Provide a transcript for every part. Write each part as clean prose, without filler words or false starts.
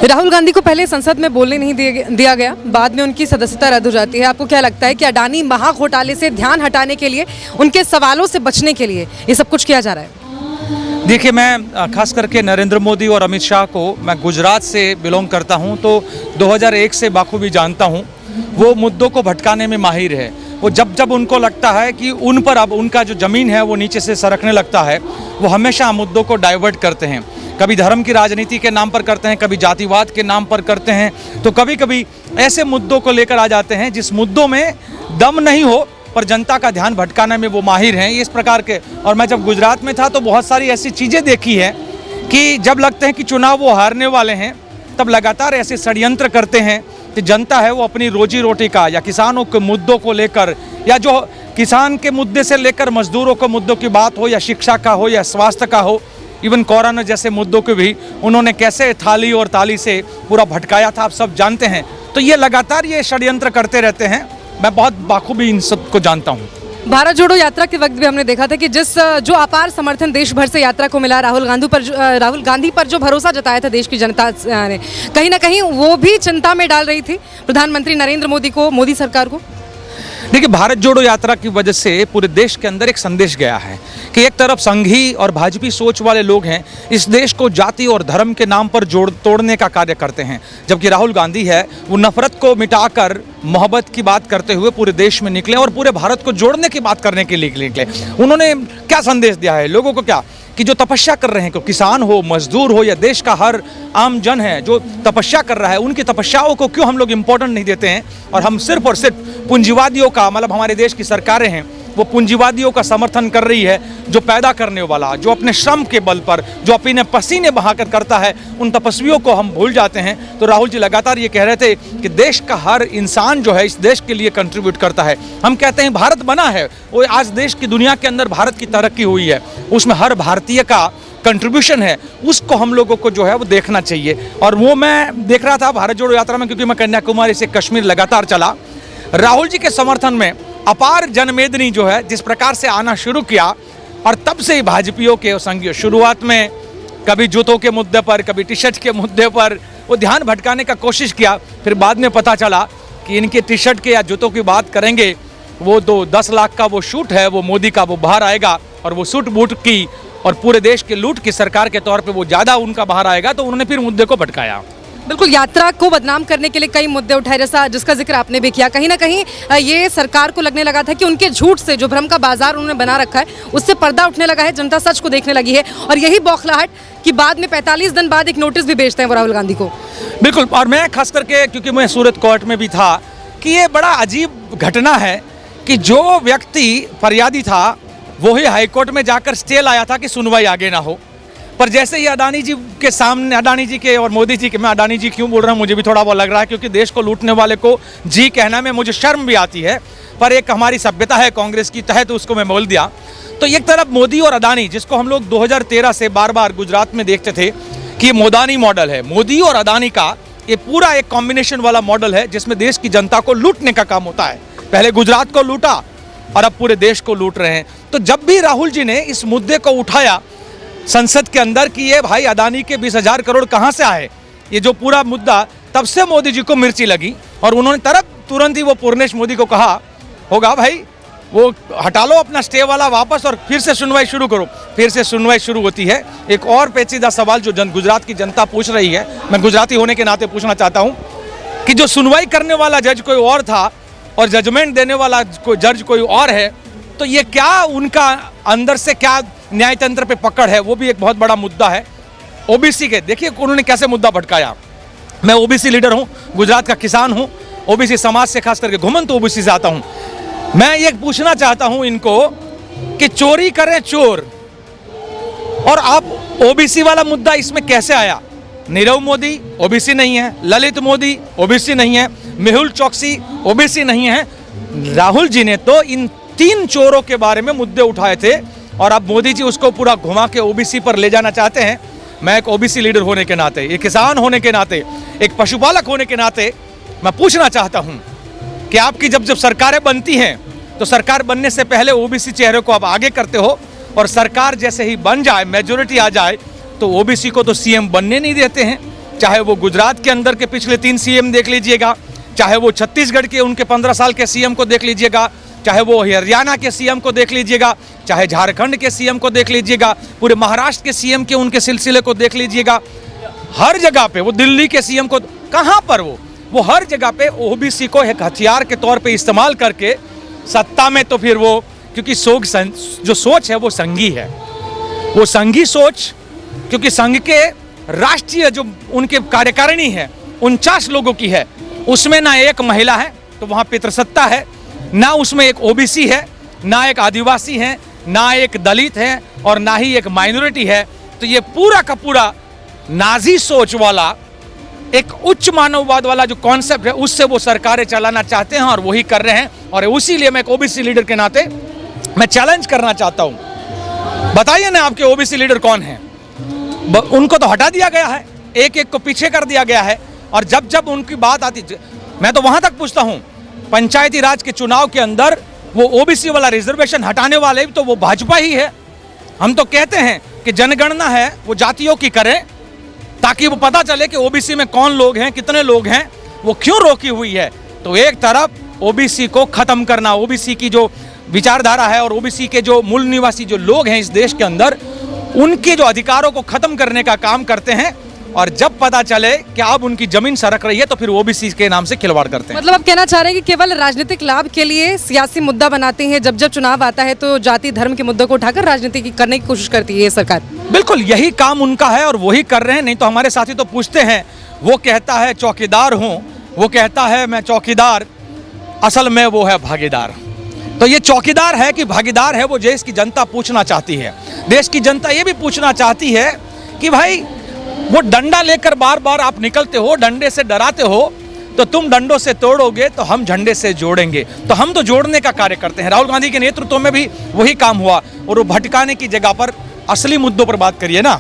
राहुल गांधी को पहले संसद में बोलने नहीं दिया गया, बाद में उनकी सदस्यता रद्द हो जाती है। आपको क्या लगता है कि अडानी महाघोटाले से ध्यान हटाने के लिए, उनके सवालों से बचने के लिए ये सब कुछ किया जा रहा है? देखिए, मैं खास करके नरेंद्र मोदी और अमित शाह को, मैं गुजरात से बिलोंग करता हूं, तो 2001 से बाखूबी जानता हूं। वो मुद्दों को भटकाने में माहिर है। वो जब उनको लगता है कि उन पर अब उनका जो ज़मीन है वो नीचे से सरकने लगता है, वो हमेशा मुद्दों को डाइवर्ट करते हैं। कभी धर्म की राजनीति के नाम पर करते हैं, कभी जातिवाद के नाम पर करते हैं, तो कभी कभी ऐसे मुद्दों को लेकर आ जाते हैं जिस मुद्दों में दम नहीं हो पर जनता का ध्यान भटकाने में वो माहिर हैं, इस प्रकार के। और मैं जब गुजरात में था तो बहुत सारी ऐसी चीज़ें देखी हैं कि जब लगते हैं कि चुनाव वो हारने वाले हैं, तब लगातार ऐसे षड्यंत्र करते हैं कि जनता है वो अपनी रोजी रोटी का, या किसानों के मुद्दों को लेकर, या जो किसान के मुद्दे से लेकर मजदूरों के मुद्दों की बात हो, या शिक्षा का हो, या स्वास्थ्य का हो, इवन कोरोना जैसे मुद्दों को भी उन्होंने कैसे थाली और ताली से पूरा भटकाया था, आप सब जानते हैं। तो ये लगातार ये षड्यंत्र करते रहते हैं। मैं बहुत बाखूबी इन सब को जानता हूँ। भारत जोड़ो यात्रा के वक्त भी हमने देखा था कि जो अपार समर्थन देश भर से यात्रा को मिला, राहुल गांधी पर जो भरोसा जताया था देश की जनता ने, कहीं ना कहीं वो भी चिंता में डाल रही थी प्रधानमंत्री नरेंद्र मोदी को, मोदी सरकार को। देखिए, भारत जोड़ो यात्रा की वजह से पूरे देश के अंदर एक संदेश गया है कि एक तरफ संघी और भाजपी सोच वाले लोग हैं, इस देश को जाति और धर्म के नाम पर तोड़ने का कार्य करते हैं, जबकि राहुल गांधी है वो नफरत को मिटाकर मोहब्बत की बात करते हुए पूरे देश में निकले और पूरे भारत को जोड़ने की बात करने के लिए निकले। उन्होंने क्या संदेश दिया है लोगों को, क्या कि जो तपस्या कर रहे हैं, कि किसान हो, मजदूर हो, या देश का हर आम जन है जो तपस्या कर रहा है, उनकी तपस्याओं को क्यों हम लोग इम्पोर्टेंट नहीं देते हैं, और हम सिर्फ और सिर्फ पूंजीवादियों का, मतलब हमारे देश की सरकारें हैं वो पूंजीवादियों का समर्थन कर रही है, जो पैदा करने वाला, जो अपने श्रम के बल पर, जो अपने पसीने बहाकर करता है, उन तपस्वियों को हम भूल जाते हैं। तो राहुल जी लगातार ये कह रहे थे कि देश का हर इंसान जो है इस देश के लिए कंट्रीब्यूट करता है। हम कहते हैं भारत बना है, वो आज देश की दुनिया के अंदर भारत की तरक्की हुई है, उसमें हर भारतीय का कंट्रीब्यूशन है, उसको हम लोगों को जो है वो देखना चाहिए। और वो मैं देख रहा था भारत जोड़ो यात्रा में, क्योंकि मैं कन्याकुमारी से कश्मीर लगातार चला, राहुल जी के समर्थन में अपार जनमेदनी जो है जिस प्रकार से आना शुरू किया, और तब से ही भाजपियों के संघियों शुरुआत में कभी जूतों के मुद्दे पर, कभी टी शर्ट के मुद्दे पर वो ध्यान भटकाने का कोशिश किया। फिर बाद में पता चला कि इनके टी शर्ट के या जूतों की बात करेंगे, वो 10 लाख का वो शूट है वो मोदी का, वो बाहर आएगा, और वो सूट बूट की और पूरे देश के लूट की सरकार के तौर पे वो ज़्यादा उनका बाहर आएगा, तो उन्होंने फिर मुद्दे को भटकाया। बिल्कुल, यात्रा को बदनाम करने के लिए कई मुद्दे उठाए, जैसा जिसका जिक्र आपने भी किया। कहीं ना कहीं ये सरकार को लगने लगा था कि उनके झूठ से, जो भ्रम का बाजार उन्होंने बना रखा है, उससे पर्दा उठने लगा है, जनता सच को देखने लगी है। और यही बौखलाहट कि बाद में 45 दिन बाद एक नोटिस भी भेजते हैं वो राहुल गांधी को। बिल्कुल, और मैं खास करके, क्योंकि मैं सूरत कोर्ट में भी था, कि ये बड़ा अजीब घटना है कि जो व्यक्ति फरियादी था वही हाईकोर्ट में जाकर स्टे लाया था कि सुनवाई आगे ना हो, पर जैसे ही अडानी जी के सामने, अडानी जी के और मोदी जी के, मैं अडानी जी क्यों बोल रहा हूँ मुझे भी थोड़ा वो लग रहा है, क्योंकि देश को लूटने वाले को जी कहना में मुझे शर्म भी आती है, पर एक हमारी सभ्यता है कांग्रेस की तहत, तो उसको मैं बोल दिया। तो एक तरफ मोदी और अडानी, जिसको हम लोग 2013 से बार बार गुजरात में देखते थे कि ये मोदानी मॉडल है, मोदी और अडानी का ये पूरा एक कॉम्बिनेशन वाला मॉडल है जिसमें देश की जनता को लूटने का काम होता है। पहले गुजरात को लूटा और अब पूरे देश को लूट रहे हैं। तो जब भी राहुल जी ने इस मुद्दे को उठाया संसद के अंदर कि ये भाई अडानी के 20,000 करोड़ कहाँ से आए, ये जो पूरा मुद्दा, तब से मोदी जी को मिर्ची लगी और उन्होंने तुरंत ही वो पूर्णेश मोदी को कहा होगा भाई वो हटा लो अपना स्टे वाला वापस और फिर से सुनवाई शुरू करो। फिर से सुनवाई शुरू होती है। एक और पेचीदा सवाल जो गुजरात की जनता पूछ रही है, मैं गुजराती होने के नाते पूछना चाहता हूँ कि जो सुनवाई करने वाला जज कोई और था और जजमेंट देने वाला जज कोई और है, तो ये क्या उनका अंदर से क्या न्याय तंत्र पे पकड़ है, वो भी एक बहुत बड़ा मुद्दा है। ओबीसी के देखिए उन्होंने कैसे मुद्दा भटकाया। मैं ओबीसी लीडर हूँ, गुजरात का किसान हूँ, ओबीसी समाज से खास करके घुमंत ओबीसी से आता हूँ। मैं ये पूछना चाहता हूँ इनको कि चोरी करें चोर, और आप ओबीसी वाला मुद्दा इसमें कैसे आया? नीरव मोदी ओबीसी नहीं है, ललित मोदी ओबीसी नहीं है, मेहुल चौकसी ओबीसी नहीं है। राहुल जी ने तो इन 3 चोरों के बारे में मुद्दे उठाए थे और अब मोदी जी उसको पूरा घुमा के ओबीसी पर ले जाना चाहते हैं। मैं एक ओबीसी लीडर होने के नाते, एक किसान होने के नाते, एक पशुपालक होने के नाते मैं पूछना चाहता हूं कि आपकी जब सरकारें बनती हैं तो सरकार बनने से पहले ओबीसी चेहरे को आप आगे करते हो, और सरकार जैसे ही बन जाए, मेजोरिटी आ जाए, तो ओबीसी को तो सीएम बनने नहीं देते हैं। चाहे वो गुजरात के अंदर के पिछले 3 सीएम देख लीजिएगा, चाहे वो छत्तीसगढ़ के उनके 15 साल के सीएम को देख लीजिएगा, चाहे वो हरियाणा के सीएम को देख लीजिएगा, चाहे झारखंड के सीएम को देख लीजिएगा, पूरे महाराष्ट्र के सीएम के उनके सिलसिले को देख लीजिएगा। हर जगह पे वो दिल्ली के सीएम को, कहाँ पर वो हर जगह पे ओबीसी को एक हथियार के तौर पे इस्तेमाल करके सत्ता में, तो फिर वो, क्योंकि जो सोच है वो संघी है, वो संघी सोच, क्योंकि संघ के राष्ट्रीय जो उनके कार्यकारिणी है 49 लोगों की है, उसमें ना एक महिला है तो वहाँ पितृसत्ता है, ना उसमें एक ओबीसी है, ना एक आदिवासी है, ना एक दलित है और ना ही एक माइनॉरिटी है। तो ये पूरा का पूरा नाजी सोच वाला, एक उच्च मानववाद वाला जो कॉन्सेप्ट है, उससे वो सरकारें चलाना चाहते हैं और वही कर रहे हैं। और उसी लिए मैं एक ओबीसी लीडर के नाते मैं चैलेंज करना चाहता हूं, बताइए ना आपके ओबीसी लीडर कौन हैं? उनको तो हटा दिया गया है, एक एक को पीछे कर दिया गया है। और जब जब उनकी बात आती, मैं तो वहां तक पूछता हूं, पंचायती राज के चुनाव के अंदर वो ओबीसी वाला रिजर्वेशन हटाने वाले तो वो भाजपा ही है। हम तो कहते हैं कि जनगणना है वो जातियों की करें, ताकि वो पता चले कि ओबीसी में कौन लोग हैं, कितने लोग हैं, वो क्यों रोकी हुई है। तो एक तरफ ओबीसी को खत्म करना, ओबीसी की जो विचारधारा है और ओबीसी के जो मूल निवासी जो लोग हैं इस देश के अंदर, उनके जो अधिकारों को खत्म करने का काम करते हैं। और जब पता चले कि अब उनकी जमीन सरक रही है तो फिर ओबीसी के नाम से खिलवाड़ करते हैं। मतलब आप कहना चाह रहे हैं कि केवल राजनीतिक लाभ के लिए सियासी मुद्दा बनाते हैं, जब जब चुनाव आता है तो जाति धर्म के मुद्दों को उठाकर राजनीति करने की कोशिश करती है ये सरकार। बिल्कुल यही काम उनका है और वही कर रहे हैं। नहीं तो हमारे साथी तो पूछते हैं, वो कहता है चौकीदार हूँ, वो कहता है मैं चौकीदार, असल में वो है भागीदार। तो ये चौकीदार है कि भागीदार है, वो देश की जनता पूछना चाहती है। देश की जनता ये भी पूछना चाहती है कि भाई वो डंडा लेकर बार बार आप निकलते हो, डंडे से डराते हो, तो तुम डंडों से तोड़ोगे तो हम झंडे से जोड़ेंगे। तो हम तो जोड़ने का कार्य करते हैं। राहुल गांधी के नेतृत्व में भी वही काम हुआ और वो भटकाने की जगह पर असली मुद्दों पर बात करिए ना।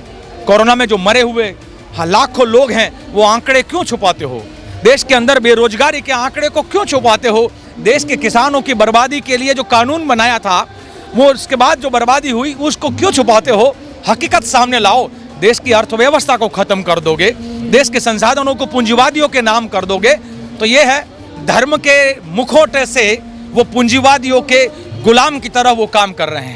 कोरोना में जो मरे हुए लाखों लोग हैं, वो आंकड़े क्यों छुपाते हो? देश के अंदर बेरोजगारी के आंकड़े को क्यों छुपाते हो? देश के किसानों की बर्बादी के लिए जो कानून बनाया था, वो उसके बाद जो बर्बादी हुई उसको क्यों छुपाते हो? हकीकत सामने लाओ। देश की अर्थव्यवस्था को खत्म कर दोगे, देश के संसाधनों को पूंजीवादियों के नाम कर दोगे, तो ये है धर्म के मुखौटे से वो पूंजीवादियों के गुलाम की तरह वो काम कर रहे हैं।